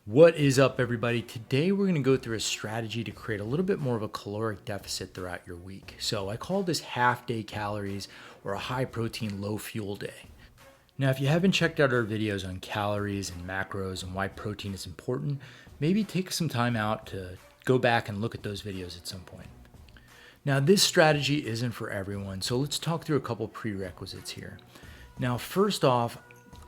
What is up, everybody? Today we're going to go through a strategy to create a little bit more of a caloric deficit throughout your week. So I call this half day calories or a high protein, low fuel day. Now, if you haven't checked out our videos on calories and macros and why protein is important, maybe take some time out to go back and look at those videos at some point. Now, this strategy isn't for everyone, so let's talk through a couple prerequisites here. Now, first off,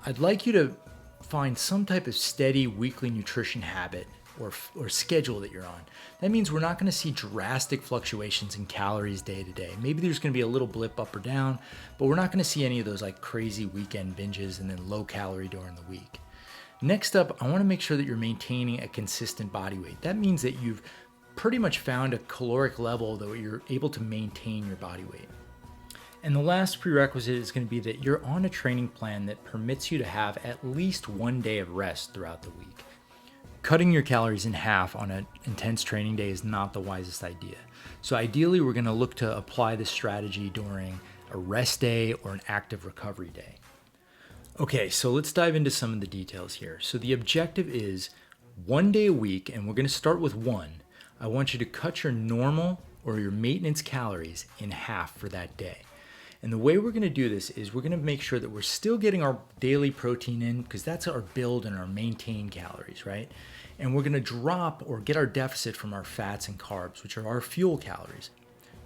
I'd like you to find some type of steady weekly nutrition habit or schedule that you're on. That means we're not going to see drastic fluctuations in calories day to day. Maybe there's going to be a little blip up or down, but we're not going to see any of those like crazy weekend binges and then low calorie during the week. Next up, I want to make sure that you're maintaining a consistent body weight. That means that you've pretty much found a caloric level that you're able to maintain your body weight. And the last prerequisite is going to be that you're on a training plan that permits you to have at least one day of rest throughout the week. Cutting your calories in half on an intense training day is not the wisest idea. So ideally, we're going to look to apply this strategy during a rest day or an active recovery day. Okay, so let's dive into some of the details here. So the objective is 1 day a week, and we're going to start with one. I want you to cut your normal or your maintenance calories in half for that day. And the way we're going to do this is we're going to make sure that we're still getting our daily protein in, because that's our build and our maintained calories, right? And we're going to drop or get our deficit from our fats and carbs, which are our fuel calories.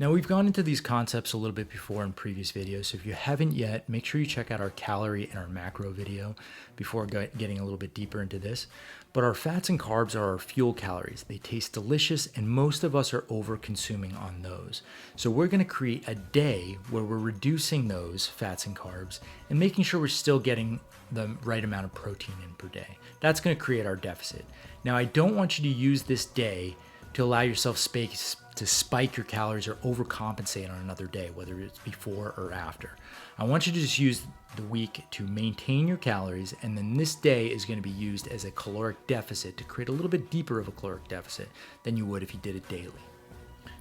Now, we've gone into these concepts a little bit before in previous videos, so if you haven't yet, make sure you check out our calorie and our macro video before getting a little bit deeper into this. But our fats and carbs are our fuel calories. They taste delicious, and most of us are over-consuming on those. So we're going to create a day where we're reducing those fats and carbs and making sure we're still getting the right amount of protein in per day. That's going to create our deficit. Now, I don't want you to use this day to allow yourself space to spike your calories or overcompensate on another day, whether it's before or after. I want you to just use the week to maintain your calories, and then this day is going to be used as a caloric deficit to create a little bit deeper of a caloric deficit than you would if you did it daily.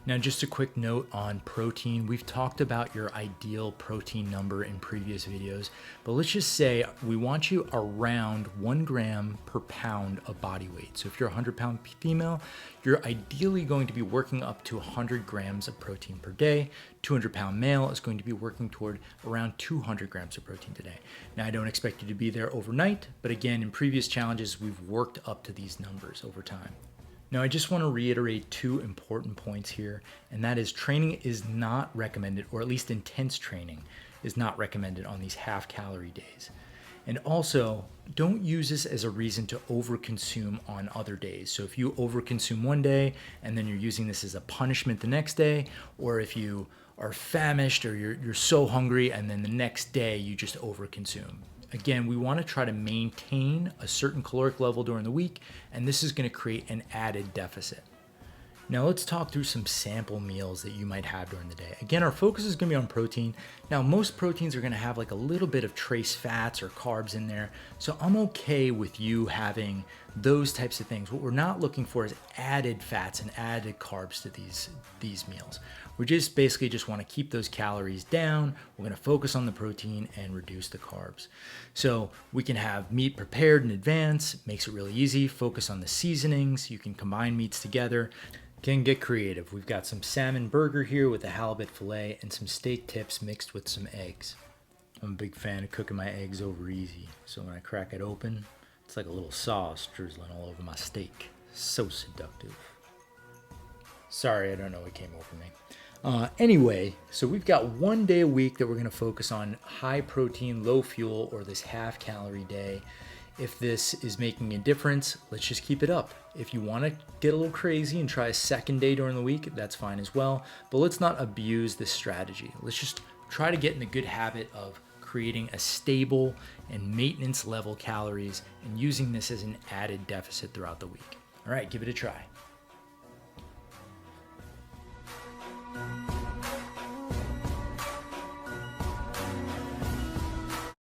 Now, just a quick note on protein. We've talked about your ideal protein number in previous videos, but let's just say we want you around 1 gram per pound of body weight. So if you're a 100-pound female, you're ideally going to be working up to 100 grams of protein per day. 200-pound male is going to be working toward around 200 grams of protein today. Now, I don't expect you to be there overnight, but again, in previous challenges, we've worked up to these numbers over time. Now, I just want to reiterate 2 important points here, and that is training is not recommended, or at least intense training is not recommended on these half-calorie days. And also, don't use this as a reason to overconsume on other days. So if you overconsume one day and then you're using this as a punishment the next day, or if you are famished or you're so hungry and then the next day you just overconsume. Again, we want to try to maintain a certain caloric level during the week, and this is going to create an added deficit. Now, let's talk through some sample meals that you might have during the day. Again, our focus is going to be on protein. Now, most proteins are going to have like a little bit of trace fats or carbs in there, so I'm okay with you having those types of things. What we're not looking for is added fats and added carbs to these meals. We just basically just want to keep those calories down. We're going to focus on the protein and reduce the carbs. So we can have meat prepared in advance, makes it really easy. Focus on the seasonings. You can combine meats together. Can get creative. We've got some salmon burger here with a halibut fillet and some steak tips mixed with some eggs. I'm a big fan of cooking my eggs over easy. So when I crack it open, it's like a little sauce drizzling all over my steak. So seductive. Sorry, I don't know what came over me. Anyway, so we've got 1 day a week that we're going to focus on high protein, low fuel, or this half calorie day. If this is making a difference, let's just keep it up. If you want to get a little crazy and try a second day during the week, that's fine as well. But let's not abuse this strategy. Let's just try to get in the good habit of creating a stable and maintenance level calories and using this as an added deficit throughout the week. All right, give it a try.